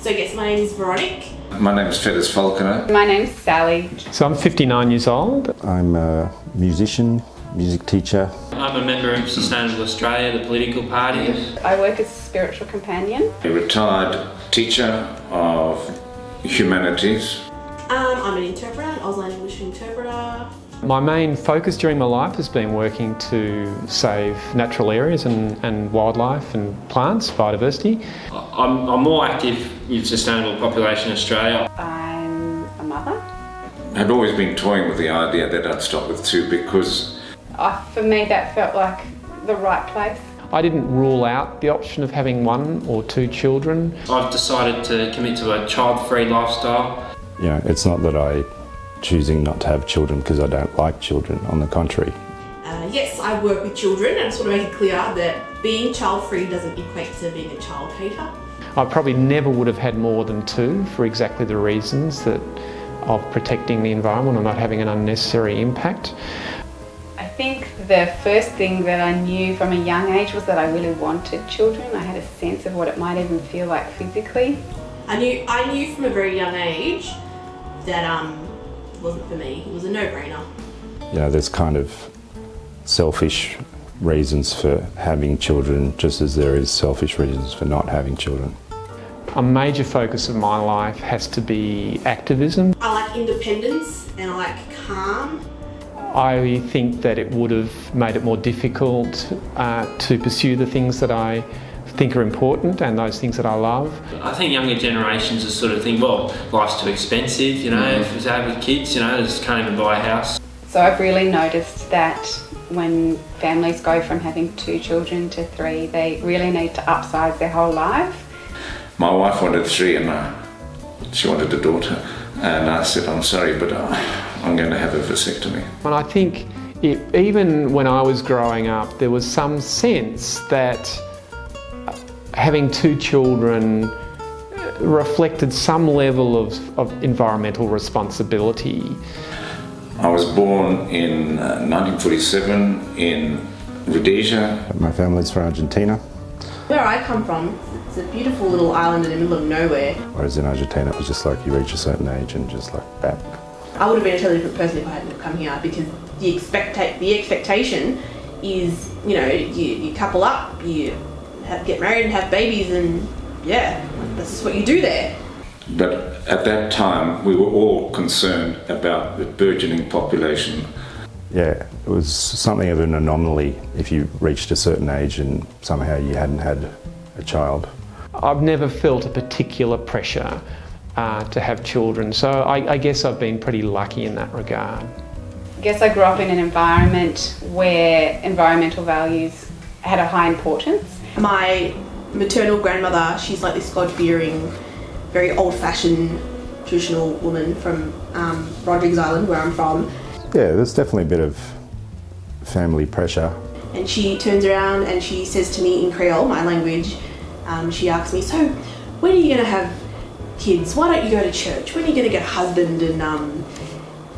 So yes, my name is Veronique. My name is Fettes Falconer. My name's Sally. So I'm 59 years old. I'm a musician, music teacher. I'm a member of Sustainable Australia, the political party. I work as a spiritual companion. A retired teacher of humanities. I'm an interpreter, an Auslan English interpreter. My main focus during my life has been working to save natural areas and wildlife and plants, biodiversity. I'm more active with Sustainable Population Australia. I'm a mother. I'd always been toying with the idea that I'd stop with 2 because For me, that felt like the right place. I didn't rule out the option of having 1 or 2 children. I've decided to commit to a child-free lifestyle. You know, it's not that I'm choosing not to have children because I don't like children, on the contrary. Yes, I work with children, and I just want to make it clear that being child-free doesn't equate to being a child hater. I probably never would have had more than 2 for exactly the reasons that of protecting the environment or not having an unnecessary impact. I think the first thing that I knew from a young age was that I really wanted children. I had a sense of what it might even feel like physically. I knew from a very young age that it wasn't for me. It was a no-brainer. You know, there's kind of selfish reasons for having children, just as there is selfish reasons for not having children. A major focus of my life has to be activism. I like independence and I like calm. I think that it would have made it more difficult to pursue the things that I think are important and those things that I love. I think younger generations are sort of think, well, life's too expensive, you know, if it's out with kids, you know, they just can't even buy a house. So I've really noticed that when families go from having 2 children to 3, they really need to upsize their whole life. my wife wanted 3 and she wanted a daughter. And I said, I'm sorry, but I'm going to have a vasectomy. And I think even when I was growing up, there was some sense that having 2 children reflected some level of environmental responsibility. I was born in 1947 in Rhodesia. My family's from Argentina. Where I come from, it's a beautiful little island in the middle of nowhere. Whereas in Argentina it was just like you reach a certain age and just like that. I would have been a totally different person if I hadn't come here, because the expectation is, you know, you couple up, you get married and have babies, and yeah, that's just what you do there. But at that time we were all concerned about the burgeoning population. Yeah, it was something of an anomaly if you reached a certain age and somehow you hadn't had a child. I've never felt a particular pressure to have children, so I guess I've been pretty lucky in that regard. I guess I grew up in an environment where environmental values had a high importance. My maternal grandmother, she's like this God-fearing, very old-fashioned, traditional woman from Rodrigues Island, where I'm from. Yeah, there's definitely a bit of family pressure. And she turns around and she says to me in Creole, my language, she asks me, so when are you going to have kids? Why don't you go to church? When are you going to get a husband and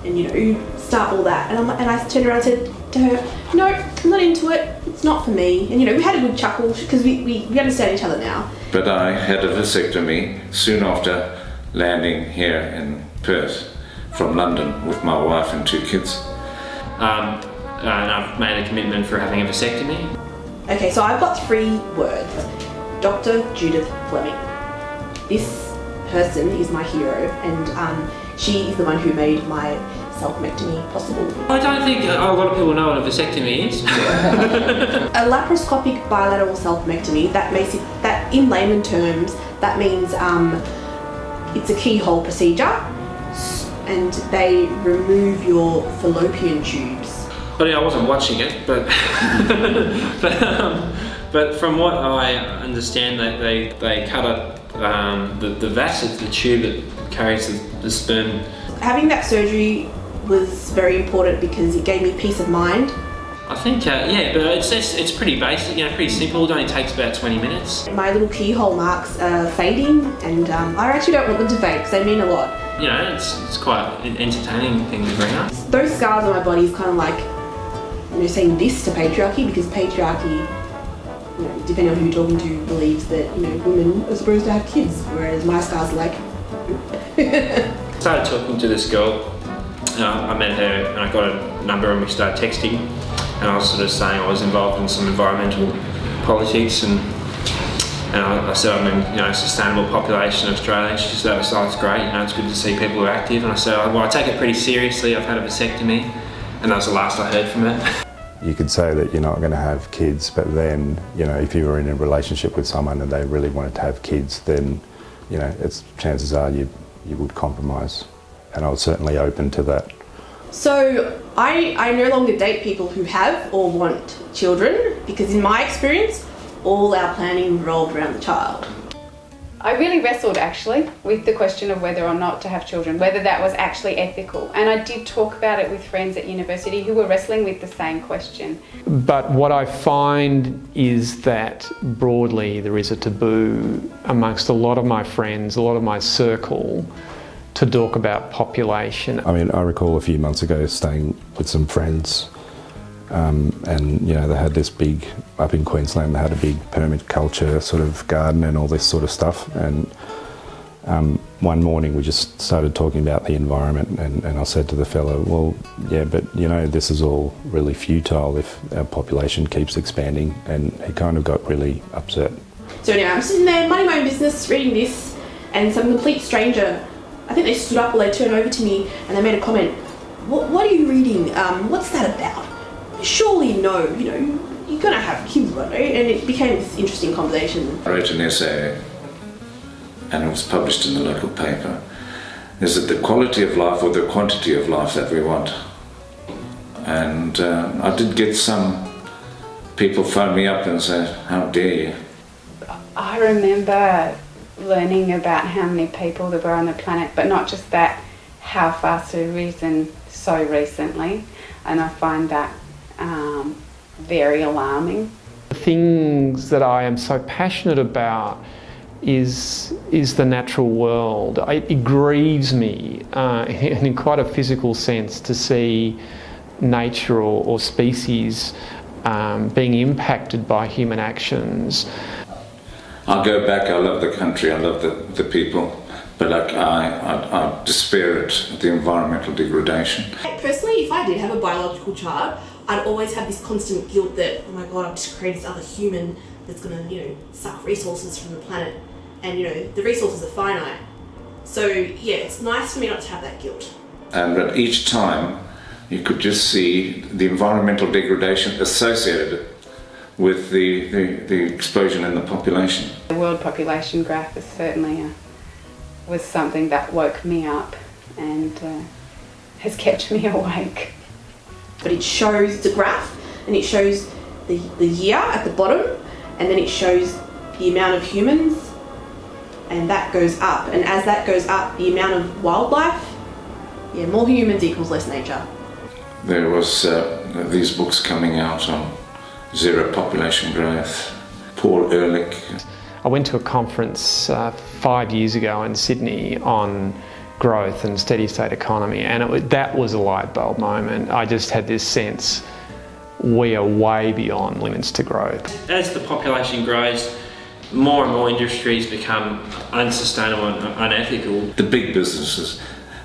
you know, start all that? And I turned around and said to her, no, I'm not into it. It's not for me. And you know, we had a good chuckle because we understand each other now. But I had a vasectomy soon after landing here in Perth from London with my wife and 2 kids. And I've made a commitment for having a vasectomy. Okay, so I've got 3 words. Dr. Judith Fleming. This person is my hero, and she is the one who made my self-mectomy possible. I don't think a lot of people know what a vasectomy is. A laparoscopic bilateral self-mectomy, that in layman terms, that means it's a keyhole procedure, and they remove your fallopian tubes. But I wasn't watching it, but but from what I understand, they cut up the vas, it's the tube that carries the sperm. Having that surgery was very important because it gave me peace of mind. I think, yeah, but it's pretty basic, you know, pretty simple. It only takes about 20 minutes. My little keyhole marks are fading, and I actually don't want them to fade because they mean a lot. You know, it's quite an entertaining thing to bring up. Those scars on my body is kind of like, you know, saying this to patriarchy, because patriarchy depending on who you're talking to, believes that, women are supposed to have kids, whereas my scar's like, I started talking to this girl, and I met her and I got a number and we started texting, and I was sort of saying I was involved in some environmental politics, and I said I'm in sustainable population in Australia. And she said, "Oh, that's great, it's good to see people who are active." And I said, "Well, I take it pretty seriously, I've had a vasectomy," and that was the last I heard from her. You could say that you're not going to have kids, but then, if you were in a relationship with someone and they really wanted to have kids, then, chances are you would compromise. And I was certainly open to that. So I no longer date people who have or want children, because in my experience, all our planning revolved around the child. I really wrestled actually with the question of whether or not to have children, whether that was actually ethical. And I did talk about it with friends at university who were wrestling with the same question. But what I find is that broadly there is a taboo amongst a lot of my friends, a lot of my circle, to talk about population. I mean, I recall a few months ago staying with some friends, and they had this big, up in Queensland, they had a big permaculture sort of garden and all this sort of stuff, and one morning we just started talking about the environment, and I said to the fellow, well, yeah, but this is all really futile if our population keeps expanding, and he kind of got really upset. So anyway, I'm sitting there, minding my own business, reading this, and some complete stranger, I think they stood up or they turned over to me and they made a comment. What are you reading? What's that about? Surely no, you're gonna have kids one day. And it became this interesting conversation. I wrote an essay, and it was published in the local paper. Is it the quality of life or the quantity of life that we want? And I did get some people phone me up and say, "How dare you?" I remember learning about how many people there were on the planet, but not just that, how fast we've risen so recently, and I find that very alarming. The things that I am so passionate about is the natural world. It grieves me in quite a physical sense to see nature or species being impacted by human actions. I go back, I love the country, I love the people, but I despair at the environmental degradation. Personally, if I did have a biological child, I'd always have this constant guilt that, oh my god, I've just created this other human that's going to, suck resources from the planet, and the resources are finite. So yeah, it's nice for me not to have that guilt. But each time you could just see the environmental degradation associated with the explosion in the population. The world population graph is certainly was something that woke me up and has kept me awake. But it shows, it's a graph, and it shows the year at the bottom, and then it shows the amount of humans, and that goes up. And as that goes up, the amount of wildlife, more humans equals less nature. There was these books coming out on zero population growth. Paul Ehrlich. I went to a conference 5 years ago in Sydney on growth and steady state economy, and that was a light bulb moment. I just had this sense we are way beyond limits to growth. As the population grows, more and more industries become unsustainable and unethical. The big businesses,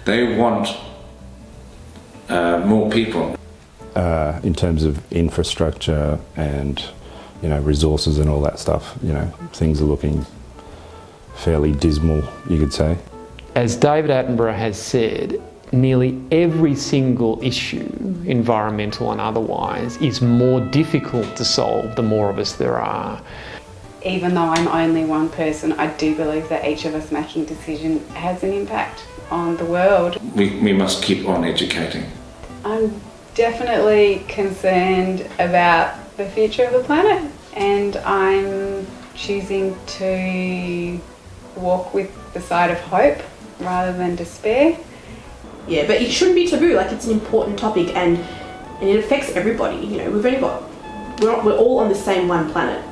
they want more people. In terms of infrastructure and resources and all that stuff, things are looking fairly dismal, you could say. As David Attenborough has said, nearly every single issue, environmental and otherwise, is more difficult to solve the more of us there are. Even though I'm only one person, I do believe that each of us making decision has an impact on the world. We must keep on educating. I'm definitely concerned about the future of the planet, and I'm choosing to walk with the side of hope rather than despair. Yeah, but it shouldn't be taboo. It's an important topic, and it affects everybody. We're all on the same one planet.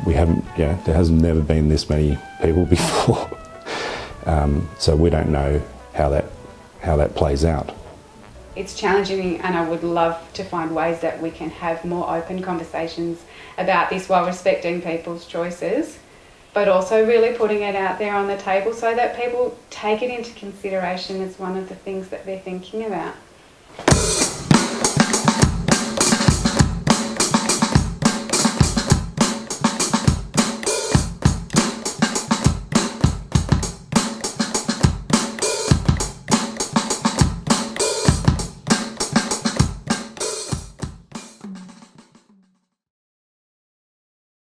There hasn't never been this many people before, so we don't know how that plays out. it's challenging, and I would love to find ways that we can have more open conversations about this while respecting people's choices, but also really putting it out there on the table so that people take it into consideration as one of the things that they're thinking about.